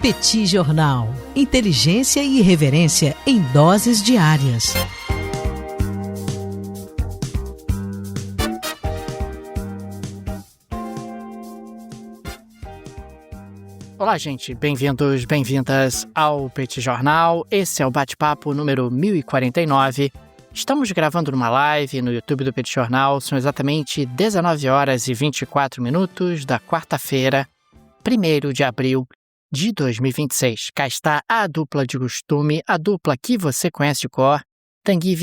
Petit Jornal. Inteligência e irreverência em doses diárias. Olá, gente. Bem-vindos, bem-vindas ao Petit Jornal. Esse é o bate-papo número 1049. Estamos gravando numa live no YouTube do Petit Jornal. São exatamente 19 horas e 24 minutos da quarta-feira, 1º de abril de 2026. Cá está a dupla de costume, a dupla que você conhece de cor. Tanguy,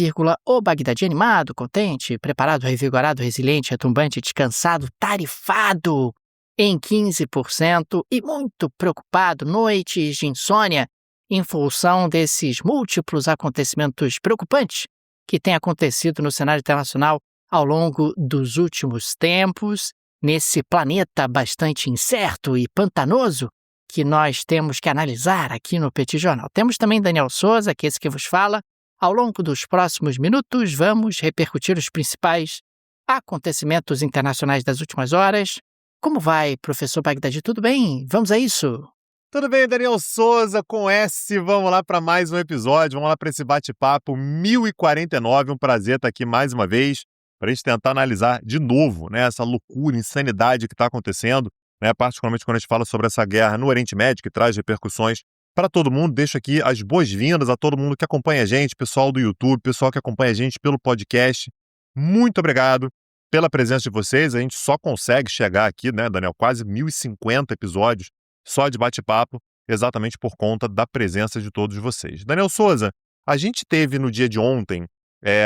o Bagdadi animado, contente, preparado, revigorado, resiliente, retumbante, descansado, tarifado em 15% e muito preocupado, noites de insônia, em função desses múltiplos acontecimentos preocupantes que têm acontecido no cenário internacional ao longo dos últimos tempos, nesse planeta bastante incerto e pantanoso que nós temos que analisar aqui no Petit Jornal. Temos também Daniel Souza, que é esse que vos fala. Ao longo dos próximos minutos, vamos repercutir os principais acontecimentos internacionais das últimas horas. Como vai, professor Bagdadi? Tudo bem? Vamos a isso? Tudo bem, Daniel Souza, com S. Vamos lá para mais um episódio, vamos lá para esse bate-papo 1049. Um prazer estar aqui mais uma vez para a gente tentar analisar de novo, né, essa loucura, insanidade que está acontecendo, né, particularmente quando a gente fala sobre essa guerra no Oriente Médio, que traz repercussões para todo mundo. Deixo aqui as boas-vindas a todo mundo que acompanha a gente, pessoal do YouTube, pessoal que acompanha a gente pelo podcast. Muito obrigado pela presença de vocês. A gente só consegue chegar aqui, né, Daniel, quase 1050 episódios só de bate-papo, exatamente por conta da presença de todos vocês. Daniel Souza, a gente teve no dia de ontem,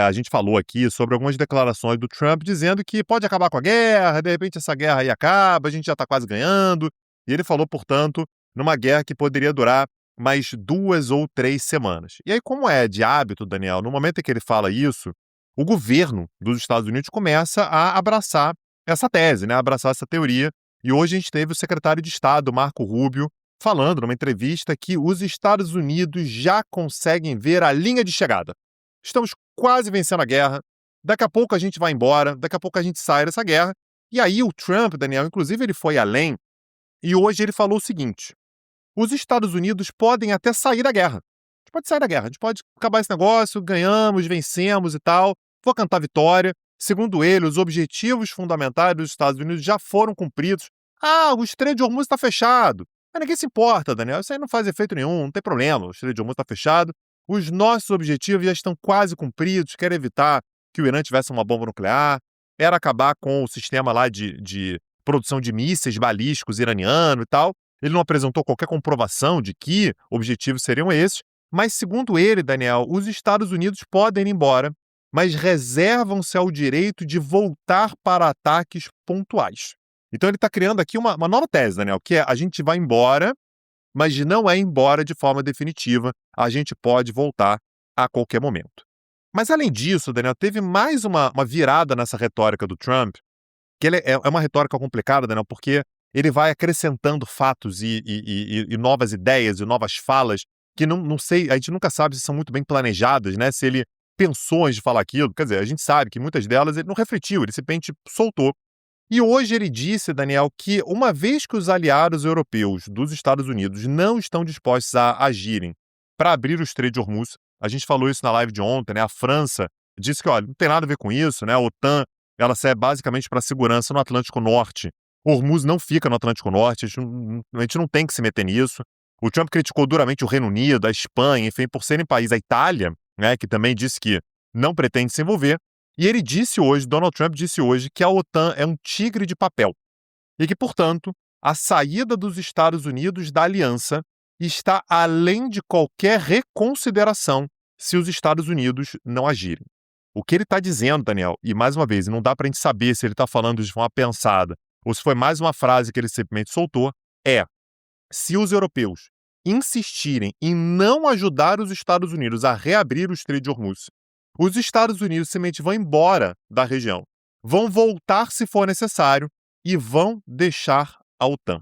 a gente falou aqui sobre algumas declarações do Trump dizendo que pode acabar com a guerra, de repente essa guerra aí acaba, a gente já está quase ganhando, e ele falou, portanto, numa guerra que poderia durar mais 2 ou 3 semanas. E aí, como é de hábito, Daniel, no momento em que ele fala isso, o governo dos Estados Unidos começa a abraçar essa tese, né, a abraçar essa teoria. E hoje a gente teve o secretário de Estado, Marco Rubio, falando numa entrevista que os Estados Unidos já conseguem ver a linha de chegada. Estamos quase vencendo a guerra, daqui a pouco a gente vai embora, daqui a pouco a gente sai dessa guerra. E aí o Trump, Daniel, inclusive ele foi além, e hoje ele falou o seguinte: os Estados Unidos podem até sair da guerra. A gente pode sair da guerra, a gente pode acabar esse negócio, ganhamos, vencemos e tal. Vou cantar vitória. Segundo ele, os objetivos fundamentais dos Estados Unidos já foram cumpridos. O Estreito de Hormuz está fechado. Mas ninguém se importa, Daniel. Isso aí não faz efeito nenhum, não tem problema. O Estreito de Hormuz está fechado. Os nossos objetivos já estão quase cumpridos. Quer evitar que o Irã tivesse uma bomba nuclear. Era acabar com o sistema lá de produção de mísseis balísticos iraniano e tal. Ele não apresentou qualquer comprovação de que objetivos seriam esses. Mas, segundo ele, Daniel, os Estados Unidos podem ir embora, mas reservam-se ao direito de voltar para ataques pontuais. Então ele está criando aqui uma nova tese, Daniel, que é: a gente vai embora, mas não é embora de forma definitiva, a gente pode voltar a qualquer momento. Mas além disso, Daniel, teve mais uma virada nessa retórica do Trump, que ele é uma retórica complicada, Daniel, porque ele vai acrescentando fatos e novas ideias e novas falas que não sei, a gente nunca sabe se são muito bem planejadas, né? Se ele pensou antes de falar aquilo. Quer dizer, a gente sabe que muitas delas ele não refletiu, ele simplesmente soltou. E hoje ele disse, Daniel, que uma vez que os aliados europeus dos Estados Unidos não estão dispostos a agirem para abrir o Estreito de Hormuz, a gente falou isso na live de ontem, né? A França disse que, olha, não tem nada a ver com isso, né? A OTAN, ela serve basicamente para segurança no Atlântico Norte. Hormuz não fica no Atlântico Norte, a gente não tem que se meter nisso. O Trump criticou duramente o Reino Unido, a Espanha, enfim, por serem países, a Itália, né, que também disse que não pretende se envolver. E ele disse hoje, Donald Trump disse hoje, que a OTAN é um tigre de papel e que, portanto, a saída dos Estados Unidos da aliança está além de qualquer reconsideração se os Estados Unidos não agirem. O que ele está dizendo, Daniel, e mais uma vez, não dá para a gente saber se ele está falando de forma pensada ou se foi mais uma frase que ele simplesmente soltou, se os europeus insistirem em não ajudar os Estados Unidos a reabrir o Estreito de Hormuz, os Estados Unidos simplesmente vão embora da região, vão voltar se for necessário e vão deixar a OTAN.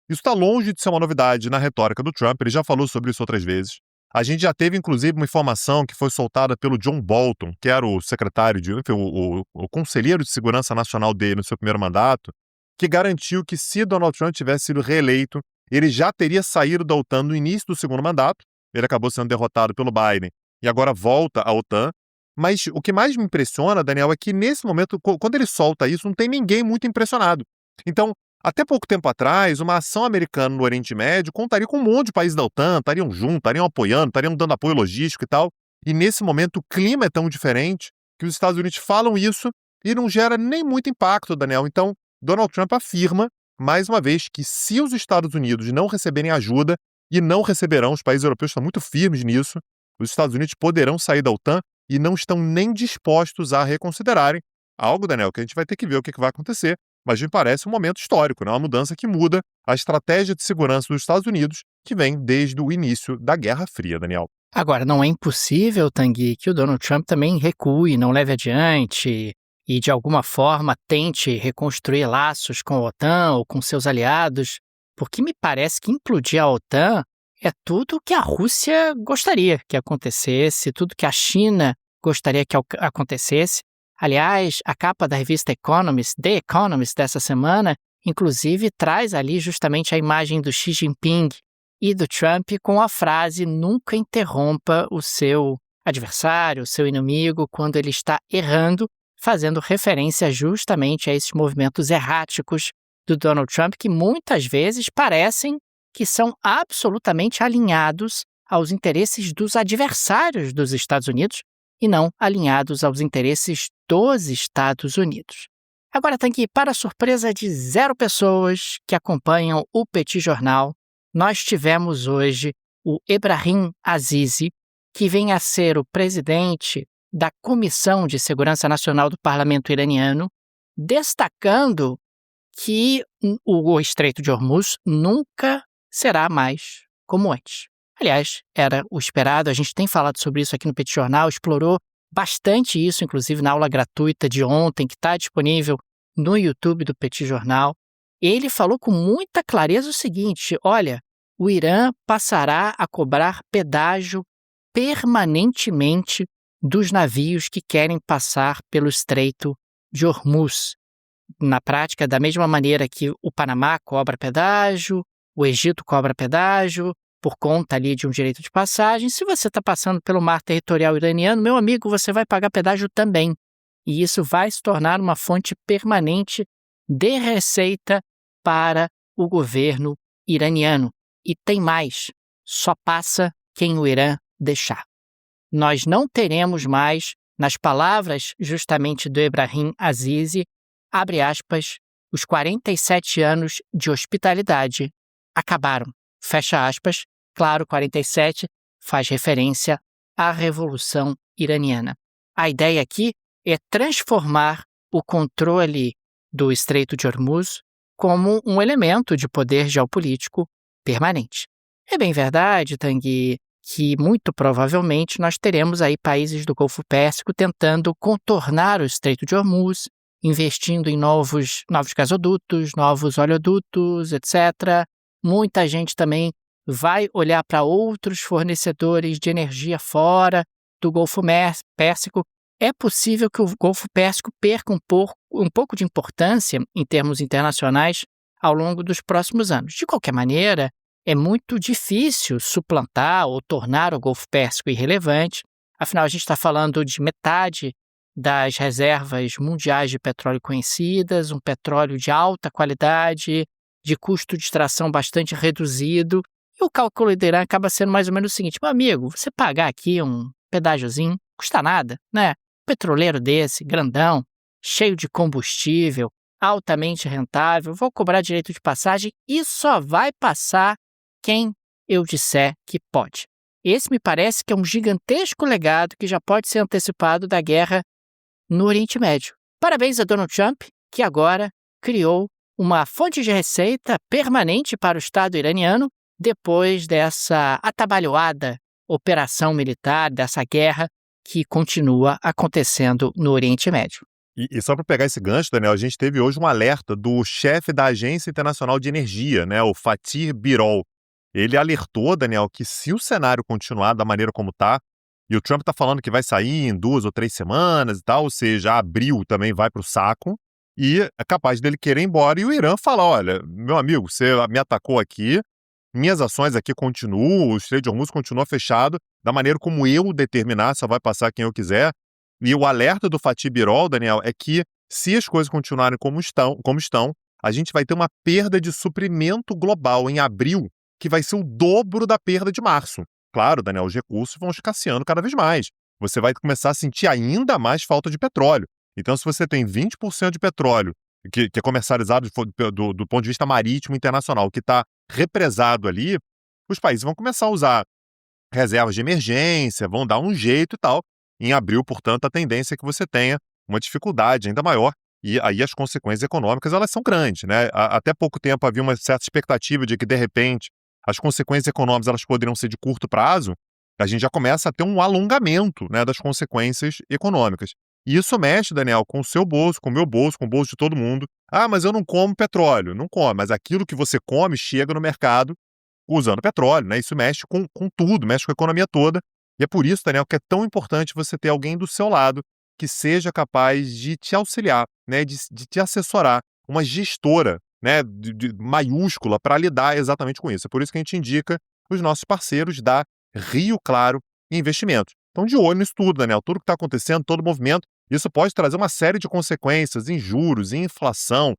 Isso está longe de ser uma novidade na retórica do Trump, ele já falou sobre isso outras vezes. A gente já teve, inclusive, uma informação que foi soltada pelo John Bolton, que era o secretário o conselheiro de segurança nacional dele no seu primeiro mandato, que garantiu que se Donald Trump tivesse sido reeleito, ele já teria saído da OTAN no início do segundo mandato. Ele acabou sendo derrotado pelo Biden e agora volta à OTAN. Mas o que mais me impressiona, Daniel, é que nesse momento, quando ele solta isso, não tem ninguém muito impressionado. Então, até pouco tempo atrás, uma ação americana no Oriente Médio contaria com um monte de países da OTAN, estariam juntos, estariam apoiando, estariam dando apoio logístico e tal. E nesse momento o clima é tão diferente que os Estados Unidos falam isso e não gera nem muito impacto, Daniel. Então, Donald Trump afirma, mais uma vez, que se os Estados Unidos não receberem ajuda, e não receberão, os países europeus estão muito firmes nisso, os Estados Unidos poderão sair da OTAN e não estão nem dispostos a reconsiderarem. Algo, Daniel, que a gente vai ter que ver o que vai acontecer, mas me parece um momento histórico, né? Uma mudança que muda a estratégia de segurança dos Estados Unidos, que vem desde o início da Guerra Fria, Daniel. Agora, não é impossível, Tanguy, que o Donald Trump também recue, não leve adiante e, de alguma forma, tente reconstruir laços com a OTAN ou com seus aliados, porque me parece que implodir a OTAN é tudo o que a Rússia gostaria que acontecesse, tudo que a China gostaria que acontecesse. Aliás, a capa da revista The Economist dessa semana, inclusive, traz ali justamente a imagem do Xi Jinping e do Trump com a frase "nunca interrompa o seu adversário, o seu inimigo, quando ele está errando", fazendo referência justamente a esses movimentos erráticos do Donald Trump, que muitas vezes parecem que são absolutamente alinhados aos interesses dos adversários dos Estados Unidos e não alinhados aos interesses dos Estados Unidos. Agora, Tanguy, para a surpresa de 0 pessoas que acompanham o Petit Jornal, nós tivemos hoje o Ebrahim Azizi, que vem a ser o presidente da Comissão de Segurança Nacional do Parlamento iraniano, destacando que o Estreito de Hormuz nunca será mais como antes. Aliás, era o esperado, a gente tem falado sobre isso aqui no Petit Jornal, explorou bastante isso, inclusive na aula gratuita de ontem, que está disponível no YouTube do Petit Jornal. Ele falou com muita clareza o seguinte: olha, o Irã passará a cobrar pedágio permanentemente dos navios que querem passar pelo Estreito de Hormuz. Na prática, da mesma maneira que o Panamá cobra pedágio, o Egito cobra pedágio, por conta ali de um direito de passagem, se você está passando pelo mar territorial iraniano, meu amigo, você vai pagar pedágio também. E isso vai se tornar uma fonte permanente de receita para o governo iraniano. E tem mais, só passa quem o Irã deixar. Nós não teremos mais, nas palavras justamente do Ebrahim Azizi, abre aspas, os 47 anos de hospitalidade acabaram, fecha aspas. Claro, 47 faz referência à Revolução Iraniana. A ideia aqui é transformar o controle do Estreito de Hormuz como um elemento de poder geopolítico permanente. É bem verdade, Tanguy, que muito provavelmente nós teremos aí países do Golfo Pérsico tentando contornar o Estreito de Hormuz, investindo em novos gasodutos, novos oleodutos, etc. Muita gente também vai olhar para outros fornecedores de energia fora do Golfo Pérsico. É possível que o Golfo Pérsico perca um pouco de importância em termos internacionais ao longo dos próximos anos. De qualquer maneira, é muito difícil suplantar ou tornar o Golfo Pérsico irrelevante. Afinal, a gente está falando de metade das reservas mundiais de petróleo conhecidas, um petróleo de alta qualidade, de custo de extração bastante reduzido. E o cálculo do Irã acaba sendo mais ou menos o seguinte: meu amigo, você pagar aqui um pedágiozinho, custa nada, né? Petroleiro desse, grandão, cheio de combustível, altamente rentável, vou cobrar direito de passagem e só vai passar quem eu disser que pode. Esse me parece que é um gigantesco legado que já pode ser antecipado da guerra no Oriente Médio. Parabéns a Donald Trump, que agora criou uma fonte de receita permanente para o Estado iraniano depois dessa atabalhoada operação militar, dessa guerra que continua acontecendo no Oriente Médio. E só para pegar esse gancho, Daniel, a gente teve hoje um alerta do chefe da Agência Internacional de Energia, né, o Fatih Birol. Ele alertou, Daniel, que se o cenário continuar da maneira como está, e o Trump está falando que vai sair em 2 ou 3 semanas e tal, ou seja, abril também vai para o saco, e é capaz dele querer ir embora, e o Irã fala: olha, meu amigo, você me atacou aqui, minhas ações aqui continuam, o Strait de Hormuz continua fechado, da maneira como eu determinar, só vai passar quem eu quiser. E o alerta do Fatih Birol, Daniel, é que se as coisas continuarem como estão, a gente vai ter uma perda de suprimento global em abril, que vai ser o dobro da perda de março. Claro, Daniel, os recursos vão escasseando cada vez mais. Você vai começar a sentir ainda mais falta de petróleo. Então, se você tem 20% de petróleo, que é comercializado do ponto de vista marítimo internacional, que está represado ali, os países vão começar a usar reservas de emergência, vão dar um jeito e tal. Em abril, portanto, a tendência é que você tenha uma dificuldade ainda maior e aí as consequências econômicas elas são grandes, né? Até pouco tempo havia uma certa expectativa de que, de repente, as consequências econômicas elas poderiam ser de curto prazo. A gente já começa a ter um alongamento, né, das consequências econômicas. E isso mexe, Daniel, com o seu bolso, com o meu bolso, com o bolso de todo mundo. Ah, mas eu não como petróleo. Não come, mas aquilo que você come chega no mercado usando petróleo, né? Isso mexe com tudo, mexe com a economia toda. E é por isso, Daniel, que é tão importante você ter alguém do seu lado que seja capaz de te auxiliar, né, de te assessorar, uma gestora, né, maiúscula para lidar exatamente com isso. É por isso que a gente indica os nossos parceiros da Rio Claro Investimentos. Então, de olho nisso tudo, Daniel, tudo que está acontecendo, todo movimento, isso pode trazer uma série de consequências em juros, em inflação,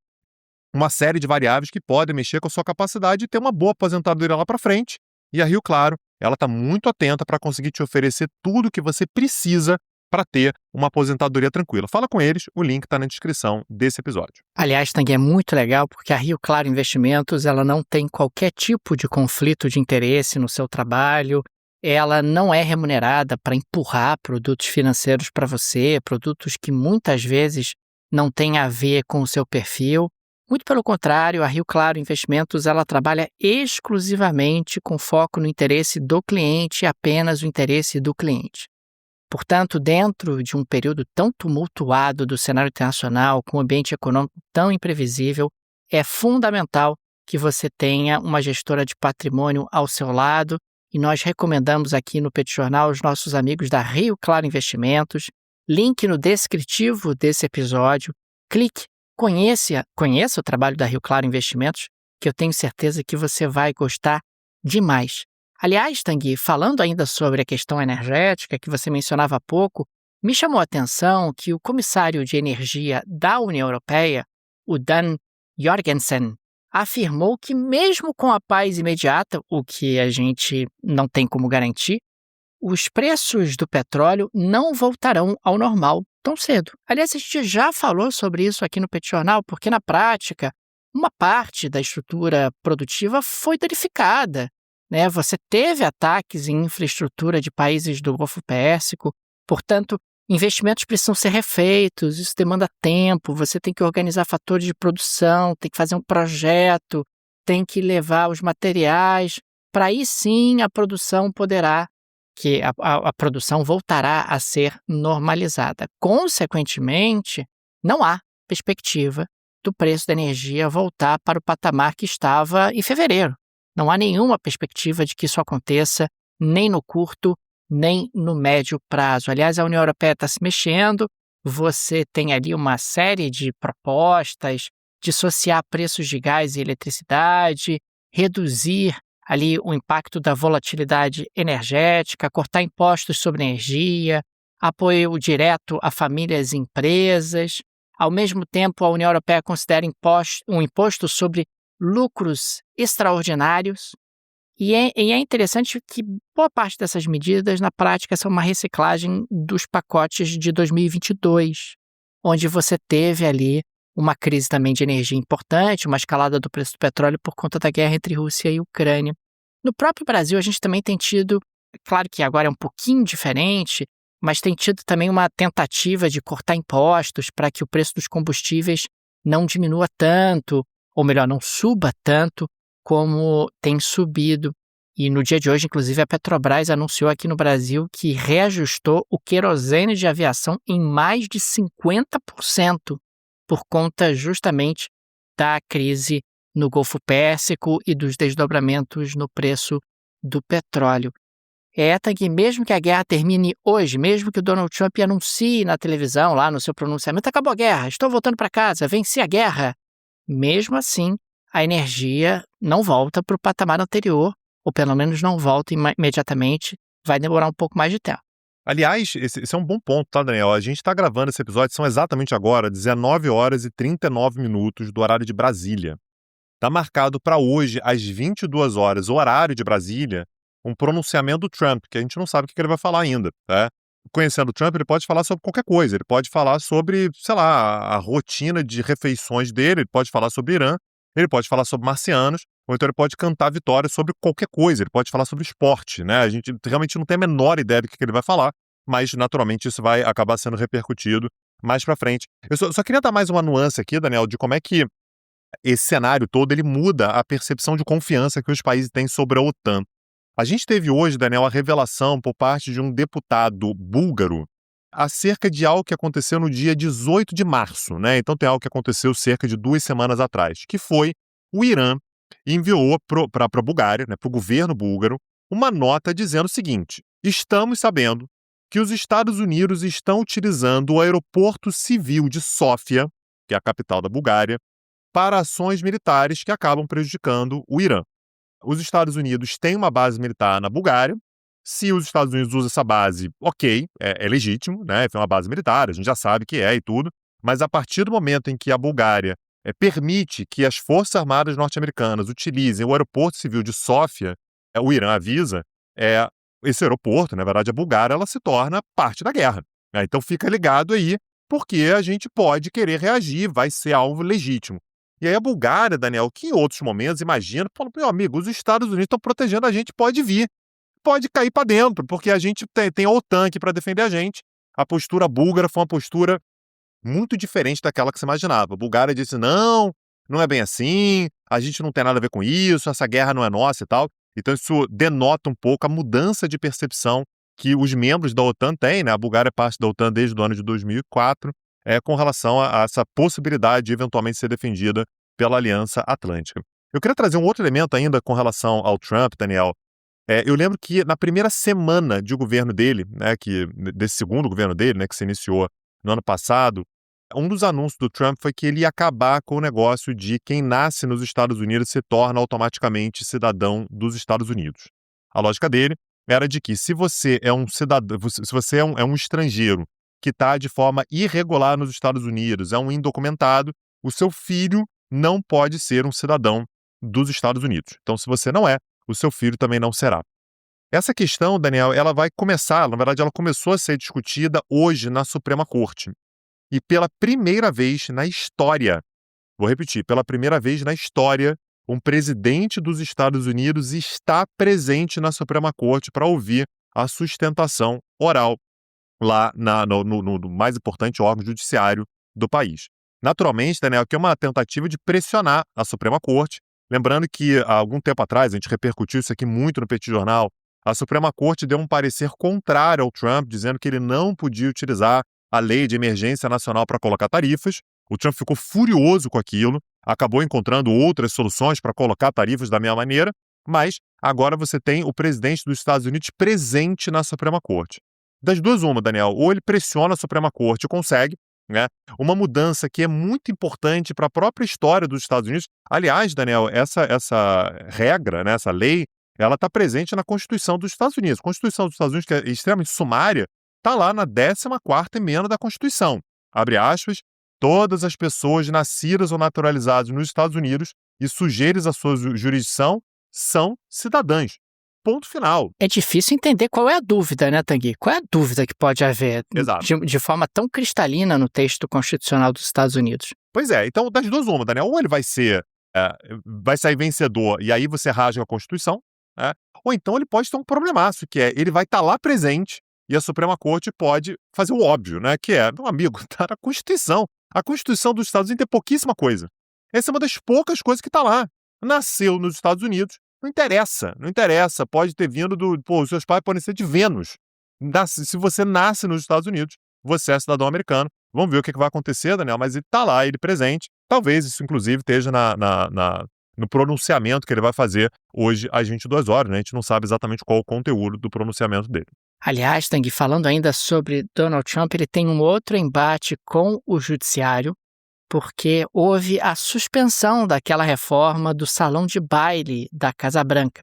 uma série de variáveis que podem mexer com a sua capacidade de ter uma boa aposentadoria lá para frente. E a Rio Claro, ela está muito atenta para conseguir te oferecer tudo o que você precisa para ter uma aposentadoria tranquila. Fala com eles, o link está na descrição desse episódio. Aliás, Tanguy, é muito legal porque a Rio Claro Investimentos ela não tem qualquer tipo de conflito de interesse no seu trabalho, ela não é remunerada para empurrar produtos financeiros para você, produtos que muitas vezes não têm a ver com o seu perfil. Muito pelo contrário, a Rio Claro Investimentos ela trabalha exclusivamente com foco no interesse do cliente e apenas o interesse do cliente. Portanto, dentro de um período tão tumultuado do cenário internacional, com um ambiente econômico tão imprevisível, é fundamental que você tenha uma gestora de patrimônio ao seu lado e nós recomendamos aqui no Petit Jornal os nossos amigos da Rio Claro Investimentos. Link no descritivo desse episódio. Clique, conheça o trabalho da Rio Claro Investimentos, que eu tenho certeza que você vai gostar demais. Aliás, Tanguy, falando ainda sobre a questão energética que você mencionava há pouco, me chamou a atenção que o comissário de energia da União Europeia, o Dan Jorgensen, afirmou que mesmo com a paz imediata, o que a gente não tem como garantir, os preços do petróleo não voltarão ao normal tão cedo. Aliás, a gente já falou sobre isso aqui no Petit Jornal, porque na prática, uma parte da estrutura produtiva foi danificada. Né? Você teve ataques em infraestrutura de países do Golfo Pérsico, portanto, investimentos precisam ser refeitos, isso demanda tempo, você tem que organizar fatores de produção, tem que fazer um projeto, tem que levar os materiais, para aí sim a produção a produção voltará a ser normalizada. Consequentemente, não há perspectiva do preço da energia voltar para o patamar que estava em fevereiro. Não há nenhuma perspectiva de que isso aconteça, nem no curto, nem no médio prazo. Aliás, a União Europeia está se mexendo, você tem ali uma série de propostas de associar preços de gás e eletricidade, reduzir ali o impacto da volatilidade energética, cortar impostos sobre energia, apoio direto a famílias e empresas. Ao mesmo tempo, a União Europeia considera um imposto sobre lucros extraordinários. E é interessante que boa parte dessas medidas, na prática, são uma reciclagem dos pacotes de 2022, onde você teve ali uma crise também de energia importante, uma escalada do preço do petróleo por conta da guerra entre Rússia e Ucrânia. No próprio Brasil, a gente também tem tido, claro que agora é um pouquinho diferente, mas tem tido também uma tentativa de cortar impostos para que o preço dos combustíveis não diminua tanto, ou melhor, não suba tanto como tem subido. E no dia de hoje, inclusive, a Petrobras anunciou aqui no Brasil que reajustou o querosene de aviação em mais de 50% por conta justamente da crise no Golfo Pérsico e dos desdobramentos no preço do petróleo. Tanguy, mesmo que a guerra termine hoje, mesmo que o Donald Trump anuncie na televisão, lá no seu pronunciamento, acabou a guerra, estou voltando para casa, venci a guerra. Mesmo assim, a energia não volta para o patamar anterior, ou pelo menos não volta imediatamente, vai demorar um pouco mais de tempo. Aliás, esse é um bom ponto, tá, Daniel? A gente está gravando esse episódio, são exatamente agora 19 horas e 39 minutos do horário de Brasília. Está marcado para hoje, às 22 horas, o horário de Brasília, um pronunciamento do Trump, que a gente não sabe o que ele vai falar ainda, tá? Conhecendo o Trump, ele pode falar sobre qualquer coisa, ele pode falar sobre, sei lá, a rotina de refeições dele, ele pode falar sobre Irã, ele pode falar sobre marcianos, ou então ele pode cantar vitória sobre qualquer coisa, ele pode falar sobre esporte, né? A gente realmente não tem a menor ideia do que ele vai falar, mas naturalmente isso vai acabar sendo repercutido mais para frente. Eu só queria dar mais uma nuance aqui, Daniel, de como é que esse cenário todo ele muda a percepção de confiança que os países têm sobre a OTAN. A gente teve hoje, Daniel, a revelação por parte de um deputado búlgaro acerca de algo que aconteceu no dia 18 de março, né? Então tem algo que aconteceu cerca de 2 semanas atrás, que foi o Irã enviou para a Bulgária, né, para o governo búlgaro, uma nota dizendo o seguinte: estamos sabendo que os Estados Unidos estão utilizando o aeroporto civil de Sófia, que é a capital da Bulgária, para ações militares que acabam prejudicando o Irã. Os Estados Unidos têm uma base militar na Bulgária. Se os Estados Unidos usam essa base, ok, é legítimo, né? É uma base militar, a gente já sabe que é e tudo. Mas a partir do momento em que a Bulgária permite que as Forças Armadas norte-americanas utilizem o aeroporto civil de Sófia, o Irã avisa, esse aeroporto, na verdade a Bulgária, ela se torna parte da guerra. Então fica ligado aí, porque a gente pode querer reagir, vai ser algo legítimo. E aí a Bulgária, Daniel, que em outros momentos, imagina, fala, meu amigo, os Estados Unidos estão protegendo a gente, pode vir, pode cair para dentro, porque a gente tem a OTAN aqui para defender a gente. A postura búlgara foi uma postura muito diferente daquela que se imaginava. A Bulgária disse, não é bem assim, a gente não tem nada a ver com isso, essa guerra não é nossa e tal. Então isso denota um pouco a mudança de percepção que os membros da OTAN têm, né? A Bulgária é parte da OTAN desde o ano de 2004, com relação a essa possibilidade de eventualmente ser defendida pela Aliança Atlântica. Eu queria trazer um outro elemento ainda com relação ao Trump, Daniel. Eu lembro que na primeira semana de governo dele, né, desse segundo governo dele, né, que se iniciou no ano passado, um dos anúncios do Trump foi que ele ia acabar com o negócio de quem nasce nos Estados Unidos se torna automaticamente cidadão dos Estados Unidos. A lógica dele era de que se você é um cidadão, se você é um estrangeiro que está de forma irregular nos Estados Unidos, é um indocumentado, o seu filho não pode ser um cidadão dos Estados Unidos. Então, se você não é, o seu filho também não será. Essa questão, Daniel, ela vai começar, na verdade, ela começou a ser discutida hoje na Suprema Corte. E pela primeira vez na história, vou repetir, pela primeira vez na história, um presidente dos Estados Unidos está presente na Suprema Corte para ouvir a sustentação oral lá no mais importante órgão judiciário do país. Naturalmente, Daniel, que é uma tentativa de pressionar a Suprema Corte. Lembrando que há algum tempo atrás, a gente repercutiu isso aqui muito no Petit Jornal, a Suprema Corte deu um parecer contrário ao Trump, dizendo que ele não podia utilizar a lei de emergência nacional para colocar tarifas. O Trump ficou furioso com aquilo, acabou encontrando outras soluções para colocar tarifas da mesma maneira, mas agora você tem o presidente dos Estados Unidos presente na Suprema Corte. Das duas, uma, Daniel, ou ele pressiona a Suprema Corte e consegue, né, uma mudança que é muito importante para a própria história dos Estados Unidos. Aliás, Daniel, essa regra, né, essa lei, ela está presente na Constituição dos Estados Unidos. A Constituição dos Estados Unidos, que é extremamente sumária, está lá na 14ª emenda da Constituição. Abre aspas, todas as pessoas nascidas ou naturalizadas nos Estados Unidos e sujeitas à sua jurisdição são cidadãs. Ponto final. É difícil entender qual é a dúvida, né, Tanguy? Qual é a dúvida que pode haver de forma tão cristalina no texto constitucional dos Estados Unidos? Pois é, então das duas uma, Daniel, ou ele vai sair vencedor e aí você rasga a Constituição, né? Ou então ele pode ter um problemaço, que é ele vai estar lá presente e a Suprema Corte pode fazer o óbvio, né? Que é, meu amigo, tá na Constituição. A Constituição dos Estados Unidos tem pouquíssima coisa. Essa é uma das poucas coisas que está lá. Nasceu nos Estados Unidos, não interessa, pode ter vindo os seus pais podem ser de Vênus. Se você nasce nos Estados Unidos, você é cidadão americano. Vamos ver o que vai acontecer, Daniel, mas ele está lá, ele presente. Talvez isso, inclusive, esteja no pronunciamento que ele vai fazer hoje às 22 horas, né? A gente não sabe exatamente qual o conteúdo do pronunciamento dele. Aliás, Tanguy, falando ainda sobre Donald Trump, ele tem um outro embate com o judiciário, porque houve a suspensão daquela reforma do salão de baile da Casa Branca.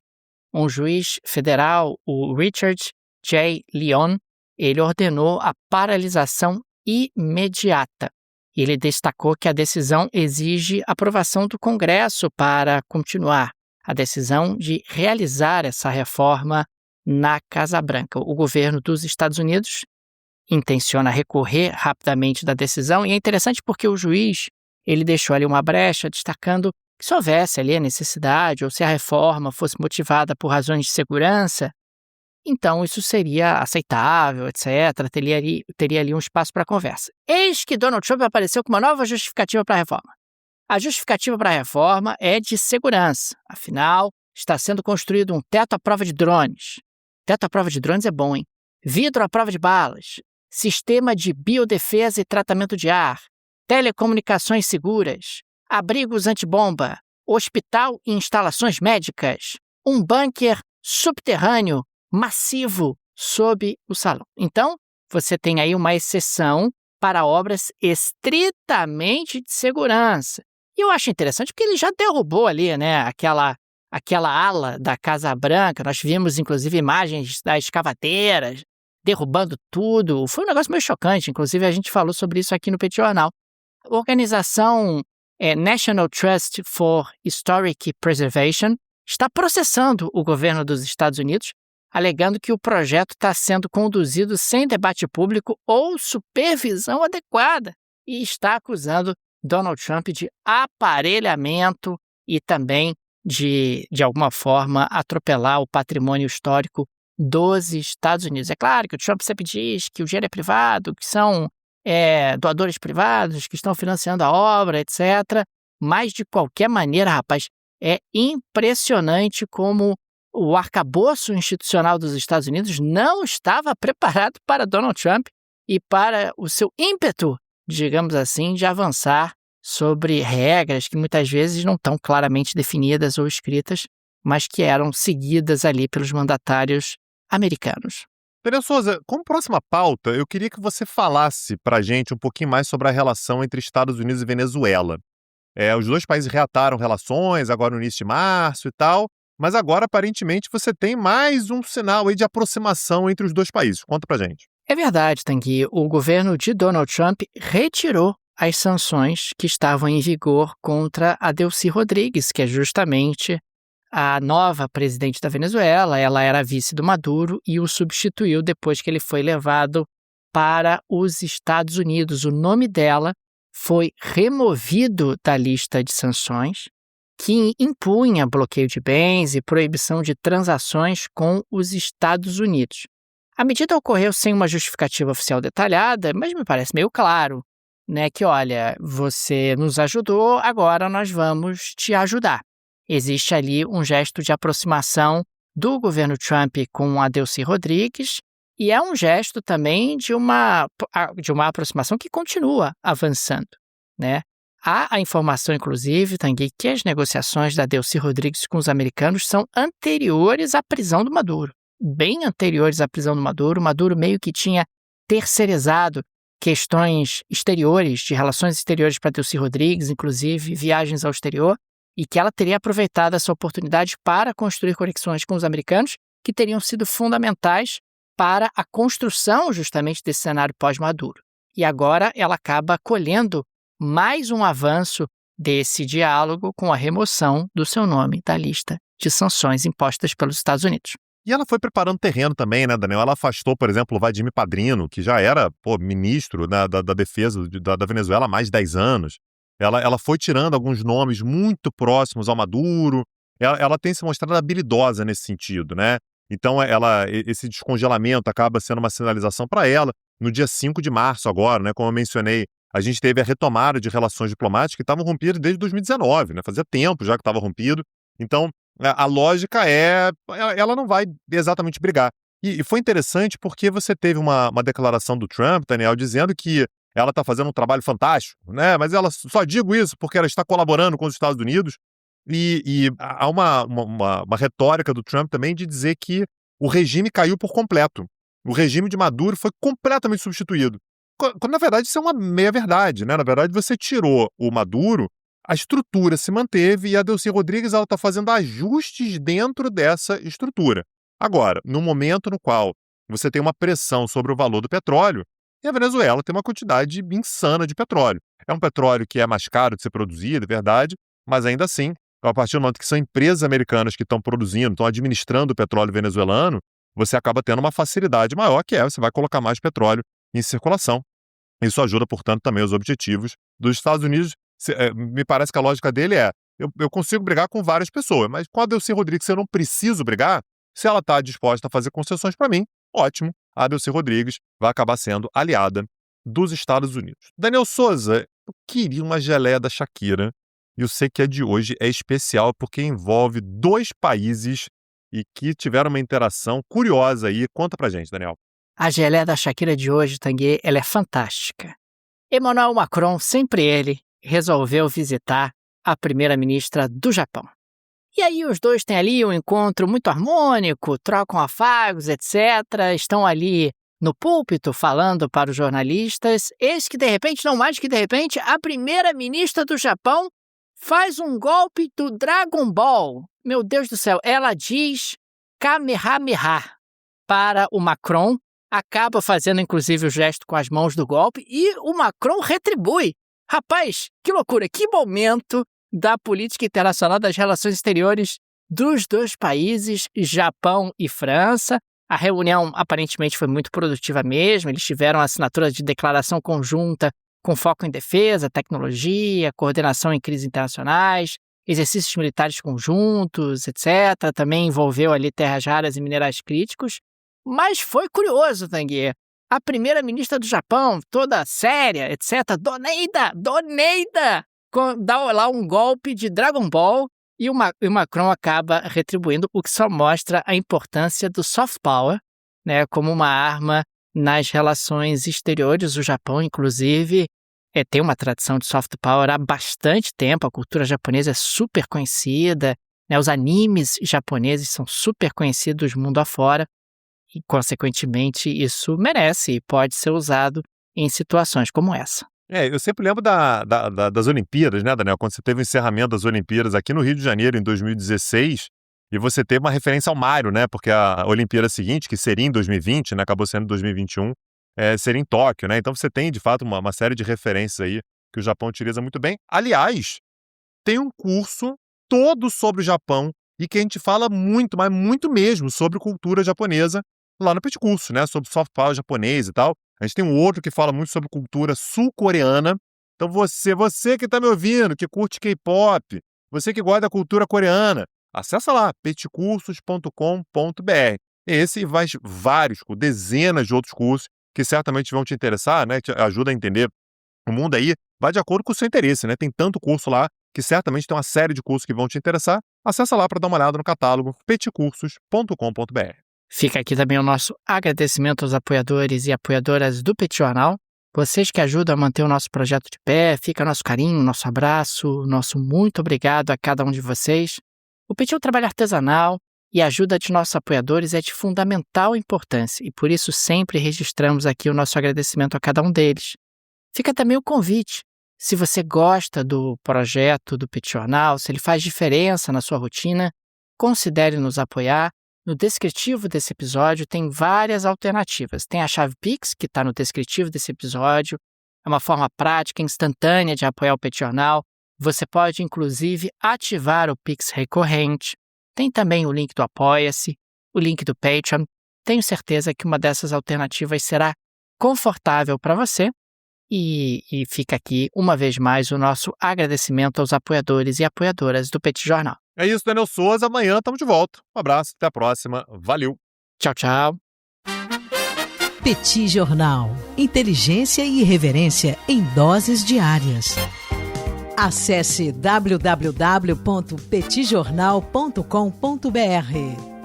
Um juiz federal, o Richard J. Leon, ele ordenou a paralisação imediata. Ele destacou que a decisão exige aprovação do Congresso para continuar a decisão de realizar essa reforma na Casa Branca. O governo dos Estados Unidos intenciona recorrer rapidamente da decisão, e é interessante porque o juiz ele deixou ali uma brecha destacando que se houvesse ali a necessidade ou se a reforma fosse motivada por razões de segurança, então isso seria aceitável, etc. Teria ali um espaço para conversa. Eis que Donald Trump apareceu com uma nova justificativa para a reforma. A justificativa para a reforma é de segurança. Afinal, está sendo construído um teto à prova de drones. Teto à prova de drones é bom, hein? Vidro à prova de balas. Sistema de biodefesa e tratamento de ar. Telecomunicações seguras. Abrigos antibomba. Hospital e instalações médicas. Um bunker subterrâneo massivo sob o salão. Então, você tem aí uma exceção para obras estritamente de segurança. E eu acho interessante porque ele já derrubou ali, né, aquela ala da Casa Branca. Nós vimos, inclusive, imagens das escavadeiras derrubando tudo. Foi um negócio meio chocante. Inclusive, a gente falou sobre isso aqui no Petit Jornal. A organização National Trust for Historic Preservation está processando o governo dos Estados Unidos, alegando que o projeto está sendo conduzido sem debate público ou supervisão adequada e está acusando Donald Trump de aparelhamento e também de alguma forma, atropelar o patrimônio histórico dos Estados Unidos. É claro que o Trump sempre diz que o dinheiro é privado, que são doadores privados que estão financiando a obra, etc. Mas, de qualquer maneira, rapaz, é impressionante como o arcabouço institucional dos Estados Unidos não estava preparado para Donald Trump e para o seu ímpeto, digamos assim, de avançar sobre regras que muitas vezes não estão claramente definidas ou escritas, mas que eram seguidas ali pelos mandatários americanos. Tânia Souza, como próxima pauta, eu queria que você falasse para a gente um pouquinho mais sobre a relação entre Estados Unidos e Venezuela. Os dois países reataram relações agora no início de março e tal, mas agora, aparentemente, você tem mais um sinal aí de aproximação entre os dois países. Conta pra gente. É verdade, Tanguy. O governo de Donald Trump retirou as sanções que estavam em vigor contra a Delcy Rodrigues, que é justamente a nova presidente da Venezuela. Ela era vice do Maduro e o substituiu depois que ele foi levado para os Estados Unidos. O nome dela foi removido da lista de sanções, que impunha bloqueio de bens e proibição de transações com os Estados Unidos. A medida ocorreu sem uma justificativa oficial detalhada, mas me parece meio claro, né, que, olha, você nos ajudou, agora nós vamos te ajudar. Existe ali um gesto de aproximação do governo Trump com a Delcy Rodrigues e é um gesto também de uma aproximação que continua avançando, né? Há a informação, inclusive, Tanguy, que as negociações da Delcy Rodrigues com os americanos são anteriores à prisão do Maduro, bem anteriores à prisão do Maduro. O Maduro meio que tinha terceirizado questões exteriores, de relações exteriores para Delcy Rodrigues, inclusive viagens ao exterior, e que ela teria aproveitado essa oportunidade para construir conexões com os americanos que teriam sido fundamentais para a construção justamente desse cenário pós-Maduro. E agora ela acaba colhendo mais um avanço desse diálogo com a remoção do seu nome da lista de sanções impostas pelos Estados Unidos. E ela foi preparando terreno também, né, Daniel? Ela afastou, por exemplo, o Vladimir Padrino, que já era ministro, né, da defesa da Venezuela há mais de 10 anos. Ela foi tirando alguns nomes muito próximos ao Maduro. Ela tem se mostrado habilidosa nesse sentido, né? Então, esse descongelamento acaba sendo uma sinalização para ela. No dia 5 de março agora, né, como eu mencionei, a gente teve a retomada de relações diplomáticas que estavam rompidas desde 2019, né? Fazia tempo já que estava rompido. Então, a lógica ela não vai exatamente brigar. E foi interessante porque você teve uma declaração do Trump, Daniel, dizendo que ela está fazendo um trabalho fantástico, né? Mas ela só digo isso porque ela está colaborando com os Estados Unidos. E há uma retórica do Trump também de dizer que o regime caiu por completo. O regime de Maduro foi completamente substituído. quando na verdade isso é uma meia-verdade, né? Na verdade, você tirou o Maduro, a estrutura se manteve e a Delcy Rodrigues está fazendo ajustes dentro dessa estrutura. Agora, no momento no qual você tem uma pressão sobre o valor do petróleo, e a Venezuela tem uma quantidade insana de petróleo. É um petróleo que é mais caro de ser produzido, é verdade, mas ainda assim, a partir do momento que são empresas americanas que estão produzindo, estão administrando o petróleo venezuelano, você acaba tendo uma facilidade maior, que você vai colocar mais petróleo em circulação. Isso ajuda, portanto, também os objetivos dos Estados Unidos. Me parece que a lógica dele eu consigo brigar com várias pessoas, mas com a Delcy Rodrigues eu não preciso brigar. Se ela está disposta a fazer concessões para mim, ótimo. A Delcy Rodrigues vai acabar sendo aliada dos Estados Unidos. Daniel Souza, eu queria uma geleia da Shakira. E eu sei que a de hoje é especial porque envolve 2 países e que tiveram uma interação curiosa aí. Conta pra gente, Daniel. A geleia da Shakira de hoje, Tanguy, ela é fantástica. Emmanuel Macron, sempre ele, resolveu visitar a primeira-ministra do Japão. E aí os dois têm ali um encontro muito harmônico, trocam afagos, etc. Estão ali no púlpito falando para os jornalistas. Eis que, de repente, não mais que de repente, a primeira-ministra do Japão faz um golpe do Dragon Ball. Meu Deus do céu, ela diz Kamehameha para o Macron, acaba fazendo inclusive o gesto com as mãos do golpe e o Macron retribui. Rapaz, que loucura, que momento da política internacional das relações exteriores dos 2 países, Japão e França. A reunião aparentemente foi muito produtiva mesmo, eles tiveram a assinatura de declaração conjunta com foco em defesa, tecnologia, coordenação em crises internacionais, exercícios militares conjuntos, etc. Também envolveu ali terras raras e minerais críticos. Mas foi curioso, Tanguy. A primeira-ministra do Japão, toda séria, etc., Doneida, dá lá um golpe de Dragon Ball e o Macron acaba retribuindo, o que só mostra a importância do soft power, né, como uma arma nas relações exteriores. O Japão, inclusive, tem uma tradição de soft power há bastante tempo. A cultura japonesa é super conhecida, né, os animes japoneses são super conhecidos mundo afora e, consequentemente, isso merece e pode ser usado em situações como essa. Eu sempre lembro das Olimpíadas, né, Daniel? Quando você teve o encerramento das Olimpíadas aqui no Rio de Janeiro, em 2016, e você teve uma referência ao Mario, né? Porque a Olimpíada seguinte, que seria em 2020, né, acabou sendo em 2021, seria em Tóquio, né? Então você tem, de fato, uma série de referências aí que o Japão utiliza muito bem. Aliás, tem um curso todo sobre o Japão e que a gente fala muito, mas muito mesmo, sobre cultura japonesa lá no Petit Curso, né? Sobre soft power japonês e tal. A gente tem um outro que fala muito sobre cultura sul-coreana. Então você que está me ouvindo, que curte K-pop, você que gosta da cultura coreana, acessa lá, petcursos.com.br. Esse e vários, dezenas de outros cursos que certamente vão te interessar, né? Te ajuda a entender o mundo aí. Vai de acordo com o seu interesse, né? Tem tanto curso lá que certamente tem uma série de cursos que vão te interessar. Acessa lá para dar uma olhada no catálogo, petcursos.com.br. Fica aqui também o nosso agradecimento aos apoiadores e apoiadoras do Petit Jornal. Vocês que ajudam a manter o nosso projeto de pé, fica nosso carinho, nosso abraço, nosso muito obrigado a cada um de vocês. O Petit é um trabalho artesanal e a ajuda de nossos apoiadores é de fundamental importância e por isso sempre registramos aqui o nosso agradecimento a cada um deles. Fica também o convite. Se você gosta do projeto do Petit Jornal, se ele faz diferença na sua rotina, considere nos apoiar. No descritivo desse episódio tem várias alternativas. Tem a chave Pix, que está no descritivo desse episódio. É uma forma prática, instantânea de apoiar o Petit Jornal. Você pode, inclusive, ativar o Pix recorrente. Tem também o link do Apoia-se, o link do Patreon. Tenho certeza que uma dessas alternativas será confortável para você. E fica aqui, uma vez mais, o nosso agradecimento aos apoiadores e apoiadoras do Petit Jornal. É isso, Daniel Souza. Amanhã estamos de volta. Um abraço, até a próxima. Valeu. Tchau, tchau. Petit Jornal. Inteligência e irreverência em doses diárias. Acesse www.petitjornal.com.br.